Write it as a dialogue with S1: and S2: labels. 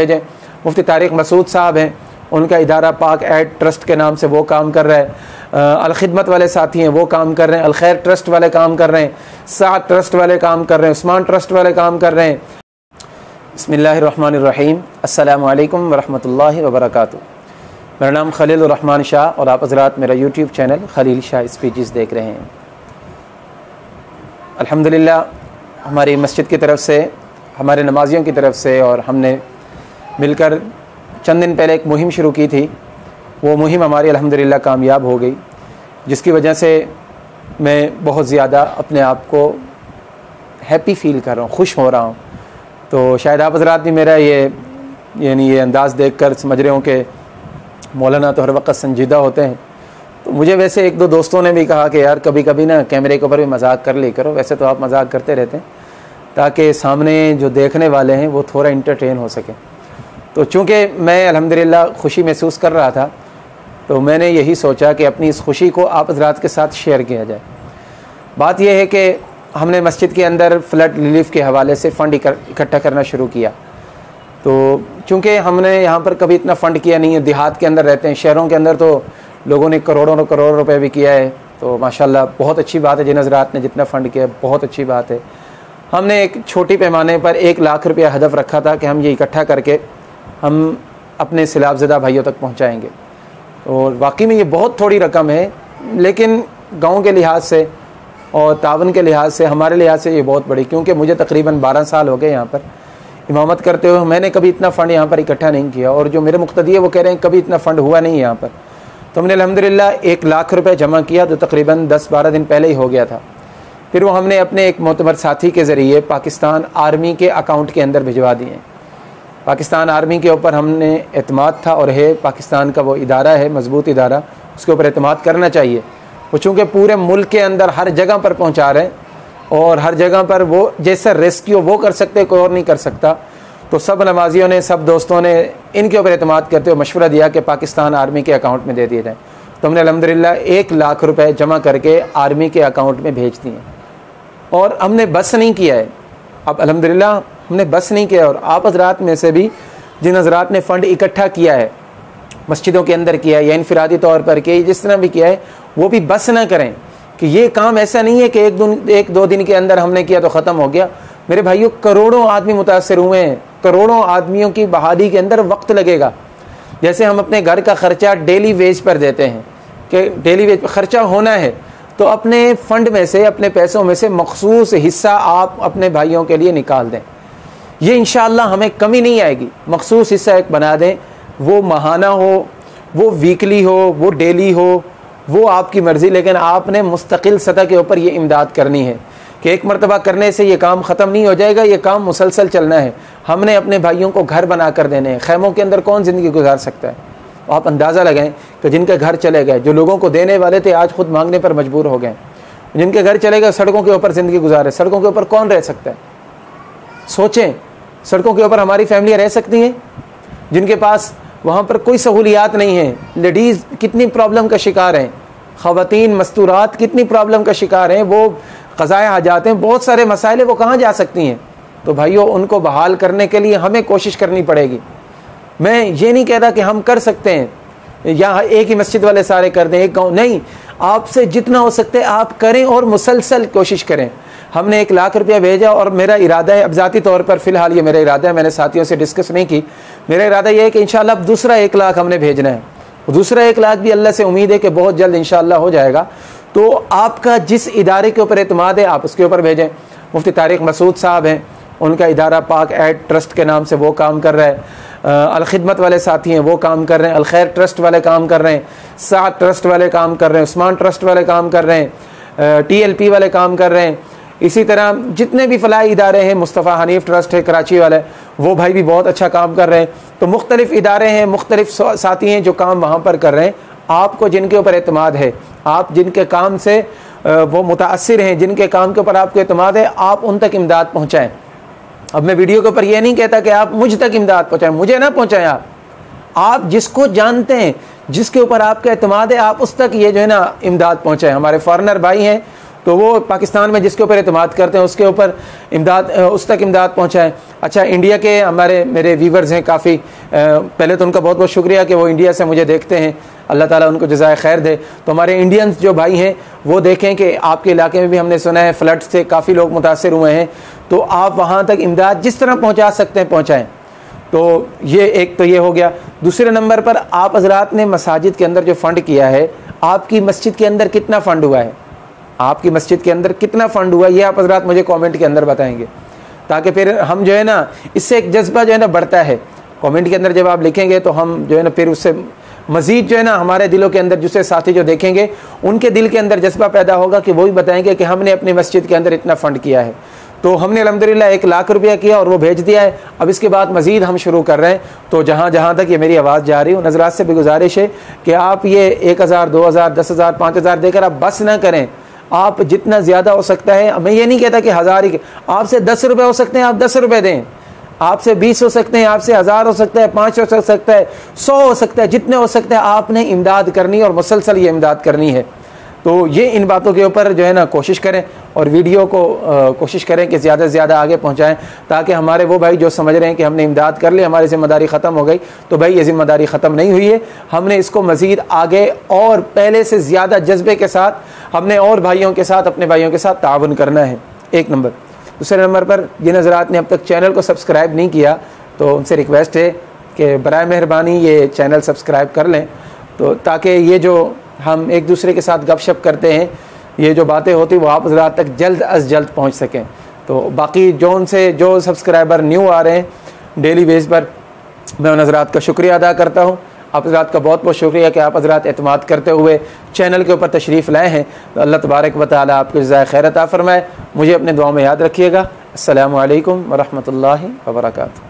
S1: भेजें। मुफ्ती तारिक मसूद साहब हैं, उनका इदारा पाक एड ट्रस्ट के नाम से वो काम कर रहा है। अल-खिदमत वाले साथी हैं, वो काम कर रहे हैं। अल-खैर ट्रस्ट वाले काम कर रहे हैं। साद ट्रस्ट वाले काम कर रहे हैं। उस्मान ट्रस्ट वाले काम कर रहे हैं। बिस्मिल्लाहिर्रहमानिर्रहीम। अस्सलामु अलैकुम वरहमतुल्लाहि वबरकातुहू। मेरा नाम खलील रहमान शाह और आप हज़रात मेरा YouTube channel Khalil Shah speeches देख रहे हैं। अल्हम्दुलिल्लाह हमारी मस्जिद की तरफ से, हमारे नमाजियों की तरफ से, और हमने मिलकर चंद दिन पहले एक मुहिम शुरू की थी। वो मुहिम हमारी अल्हम्दुलिल्लाह कामयाब हो गई, जिसकी वजह से मैं बहुत ज़्यादा अपने आप को हैप्पी फ़ील कर रहा हूँ, खुश हो रहा हूँ। तो शायद आप हज़रात भी मेरा ये अंदाज़ देख कर समझ रहे हो कि मौलाना तो हर वक्त संजीदा होते हैं। तो मुझे वैसे एक दो दोस्तों ने भी कहा कि यार कभी कभी ना कैमरे के ऊपर भी मजाक कर ली करो। वैसे तो आप मजाक करते रहते हैं ताकि सामने जो देखने वाले हैं वो थोड़ा इंटरटेन हो सके। तो चूँकि मैं अल्हम्दुलिल्लाह खुशी महसूस कर रहा था, तो मैंने यही सोचा कि अपनी इस खुशी को आप हज़रात के साथ शेयर किया जाए। बात यह है कि हमने मस्जिद के अंदर फ्लड रिलीफ़ के हवाले से फ़ंड इकट्ठा करना शुरू किया। तो चूँकि हमने यहाँ पर कभी इतना फ़ंड किया नहीं है, देहात के अंदर रहते हैं। शहरों के अंदर तो लोगों ने करोड़ों करोड़ रुपए भी किया है। तो माशाल्लाह बहुत अच्छी बात है, जिन हज़रात ने जितना फ़ंड किया बहुत अच्छी बात है। हमने एक छोटी पैमाने पर 1 लाख रुपया हदफ रखा था कि हम ये इकट्ठा करके हम अपने सैलाबज़दा भाइयों तक पहुँचाएँगे। और वाकई में ये बहुत थोड़ी रकम है, लेकिन गाँव के लिहाज से और तावन के लिहाज से, हमारे लिहाज से ये बहुत बड़ी, क्योंकि मुझे तकरीबन 12 साल हो गए यहाँ पर इमामत करते हुए। मैंने कभी इतना फ़ंड यहाँ पर इकट्ठा नहीं किया, और जो मेरे मुक्तदी है वो कह रहे हैं कभी इतना फ़ंड हुआ नहीं यहाँ पर। तो हमने अल्हम्दुलिल्लाह 1 लाख रुपए जमा किया, जो तकरीबन 10-12 दिन पहले ही हो गया था। फिर वो हमने अपने एक मोतबर साथी के ज़रिए पाकिस्तान आर्मी के अकाउंट के अंदर भिजवा दिए। पाकिस्तान आर्मी के ऊपर हमने एतमाद था, और है पाकिस्तान का वो इदारा है, मजबूत इदारा, उसके ऊपर एतमाद करना चाहिए। वो चूँकि पूरे मुल्क के अंदर हर जगह पर पहुँचा रहे हैं, और हर जगह पर वो जैसा रेस्क्यू वो कर सकते कोई और नहीं कर सकता। तो सब नमाजियों ने, सब दोस्तों ने इनके ऊपर एतमाद करते हुए मशवरा दिया कि पाकिस्तान आर्मी के अकाउंट में दे दिए जाए। तो हमने अल्हम्दुलिल्लाह 1 लाख रुपए जमा करके आर्मी के अकाउंट में भेज दिए। और हमने बस नहीं किया है, अब अल्हम्दुलिल्लाह हमने बस नहीं किया। और आप हज़रात में से भी जिन हज़रात ने फ़ंड इकट्ठा किया है, मस्जिदों के अंदर किया है या इनफरादी तौर पर किया, जिस तरह भी किया है, वो भी बस ना करें कि ये काम ऐसा नहीं है कि 1-2 दिन के अंदर हमने किया तो ख़त्म हो गया। मेरे भाइयों, करोड़ों आदमी मुतासर हुए हैं। करोड़ों आदमियों की बहाली के अंदर वक्त लगेगा। जैसे हम अपने घर का ख़र्चा डेली वेज पर देते हैं कि डेली वेज पर ख़र्चा होना है, तो अपने फ़ंड में से, अपने पैसों में से मखसूस हिस्सा आप अपने भाइयों के लिए निकाल दें। ये इंशाअल्लाह हमें कमी नहीं आएगी। मखसूस हिस्सा एक बना दें, वो माहाना हो, वो वीकली हो, वो डेली हो, वो आपकी मर्ज़ी, लेकिन आपने मुस्तकिल सतह के ऊपर ये इमदाद करनी है कि एक मरतबा करने से ये काम ख़त्म नहीं हो जाएगा, ये काम मुसलसल चलना है। हमने अपने भाइयों को घर बना कर देने हैं। खैमों के अंदर कौन ज़िंदगी गुजार सकता है? आप अंदाज़ा लगाएं कि जिनके घर चले गए, जो लोगों को देने वाले थे आज ख़ुद मांगने पर मजबूर हो गए, जिनके घर चले गए, सड़कों के ऊपर ज़िंदगी गुजारे। सड़कों के ऊपर कौन रह सकता है? सोचें, सड़कों के ऊपर हमारी फैमिलियाँ रह सकती हैं जिनके पास वहाँ पर कोई सहूलियात नहीं है। लेडीज़ कितनी प्रॉब्लम का शिकार हैं, ख़वातीन मस्तूरात कितनी प्रॉब्लम का शिकार हैं, वो क़ज़ाए हाजात हैं, बहुत सारे मसाइल, वो कहाँ जा सकती हैं? तो भाइयों, उनको बहाल करने के लिए हमें कोशिश करनी पड़ेगी। मैं ये नहीं कहता कि हम कर सकते हैं या एक ही मस्जिद वाले सारे कर दें, एक गाँव नहीं। आपसे जितना हो सकता है आप करें और मुसलसल कोशिश करें। हमने 1 लाख रुपया भेजा, और मेरा इरादा है, अब ज़ाती तौर पर फ़िलहाल ये मेरा इरादा है, मैंने साथियों से डिस्कस नहीं की। मेरा इरादा ये है कि इंशाअल्लाह अब दूसरा 1 लाख हमने भेजना है। दूसरा 1 लाख भी अल्लाह से उम्मीद है कि बहुत जल्द इंशाअल्लाह हो जाएगा। तो आपका जिस इदारे के ऊपर एतमाद है आप उसके ऊपर भेजें। मुफ्ती तारिक मसूद साहब हैं, उनका इदारा पाक एड ट्रस्ट के नाम से वो काम कर रहा है। अल-खिदमत वाले साथी हैं, वो काम कर रहे हैं। अल-खैर ट्रस्ट वाले काम कर रहे हैं। साद ट्रस्ट वाले काम कर रहे हैं। उस्मान ट्रस्ट वाले काम कर रहे हैं। TLP वाले काम कर रहे हैं। इसी तरह जितने भी फलाही इदारे हैं, मुस्तफ़ा हनीफ ट्रस्ट है कराची वाले, वो भाई भी बहुत अच्छा काम कर रहे हैं। तो मुख्तलिफ़ इदारे हैं, मुख्तलिफ़ साथी हैं जो काम वहाँ पर कर रहे हैं। आपको जिनके ऊपर एतमाद है, आप जिनके काम से वो मुतासिर हैं, जिनके काम के ऊपर आपको एतमाद है, आप उन तक इमदाद पहुँचाएँ। अब मैं वीडियो के ऊपर ये नहीं कहता कि आप मुझ तक इमदाद पहुँचाएँ, मुझे ना पहुँचाएँ। आप जिसको जानते हैं, जिसके ऊपर आपका एतमाद है, आप उस तक ये जो है ना इमदाद पहुँचाएँ। हमारे फॉरेनर भाई हैं, तो वो पाकिस्तान में जिसके ऊपर एतमाद करते हैं उसके ऊपर इमदाद, उस तक इमदाद पहुँचाएँ। अच्छा, इंडिया के मेरे व्यूवर्स हैं काफ़ी, पहले तो उनका बहुत बहुत शुक्रिया कि वो इंडिया से मुझे देखते हैं, अल्लाह ताला उनको जज़ाए खैर दे। तो हमारे इंडियंस जो भाई हैं वो देखें कि आपके इलाके में भी हमने सुना है फ्लड से काफ़ी लोग मुतासर हुए हैं, तो आप वहाँ तक इमदाद जिस तरह पहुँचा सकते हैं पहुँचाएँ। तो ये एक तो ये हो गया। दूसरे नंबर पर आप हज़रात ने मसाजिद के अंदर जो फ़ंड किया है, आपकी मस्जिद के अंदर कितना फ़ंड हुआ है, आपकी मस्जिद के अंदर कितना फ़ंड हुआ, ये आप हज़रात मुझे कमेंट के अंदर बताएंगे, ताकि फिर हम जो है ना, इससे एक जज्बा जो है ना बढ़ता है। कमेंट के अंदर जब आप लिखेंगे तो हम जो है ना फिर उससे मज़ीद जो है ना हमारे दिलों के अंदर दूसरे साथी जो देखेंगे उनके दिल के अंदर जज्बा पैदा होगा कि वो भी बताएंगे कि हमने अपनी मस्जिद के अंदर इतना फ़ंड किया है। तो हमने अल्हम्दुलिल्लाह 1 लाख रुपया किया और वो भेज दिया है। अब इसके बाद मज़ीद हम शुरू कर रहे हैं। तो जहाँ जहाँ तक ये मेरी आवाज़ जा रही हो, नज़रात से भी गुजारिश है कि आप ये 1000, 2000, 10,000, 5,000 देकर आप बस ना करें। आप जितना ज़्यादा हो सकता है, मैं ये नहीं कहता कि 1000 ही, आपसे 10 रुपये हो सकते हैं, आप 10 रुपये दें, आपसे 20 हो सकते हैं, आपसे 1000 हो सकता है, 500 हो सकता है, 100 हो सकता है, जितने हो सकते हैं आपने इमदाद करनी और मुसलसल ये इमदाद करनी है। तो ये इन बातों के ऊपर जो है ना कोशिश करें और वीडियो को कोशिश करें कि ज़्यादा से ज़्यादा आगे पहुँचाएँ, ताकि हमारे वो भाई जो समझ रहे हैं कि हमने इमदाद कर ली, हमारी ज़िम्मेदारी ख़त्म हो गई, तो भाई ये ज़िम्मेदारी ख़त्म नहीं हुई है। हमने इसको मज़ीद आगे और पहले से ज़्यादा जज्बे के साथ हमने और भाइयों के साथ, अपने भाइयों के साथ ताउन करना है, एक नंबर। दूसरे नंबर पर जिन हज़रात ने अब तक चैनल को सब्सक्राइब नहीं किया, तो उनसे रिक्वेस्ट है कि बराए मेहरबानी ये चैनल सब्सक्राइब कर लें, तो ताकि ये जो हम एक दूसरे के साथ गपशप करते हैं, ये जो बातें होती वो आप हज़रात तक जल्द अज जल्द पहुंच सकें। तो बाकी जो सब्सक्राइबर न्यू आ रहे हैं डेली बेस पर, मैं उन हज़रात का शुक्रिया अदा करता हूँ। आप हज़रात का बहुत बहुत शुक्रिया कि आप हज़रात एतमाद करते हुए चैनल के ऊपर तशरीफ़ लाए हैं। तो अल्लाह तबारक व तआला आपको जज़ाए खैर अता फ़रमाए। मुझे अपने दुआ में याद रखिएगा। अस्सलामु अलैकुम व रहमतुल्लाहि व बरकातुहू।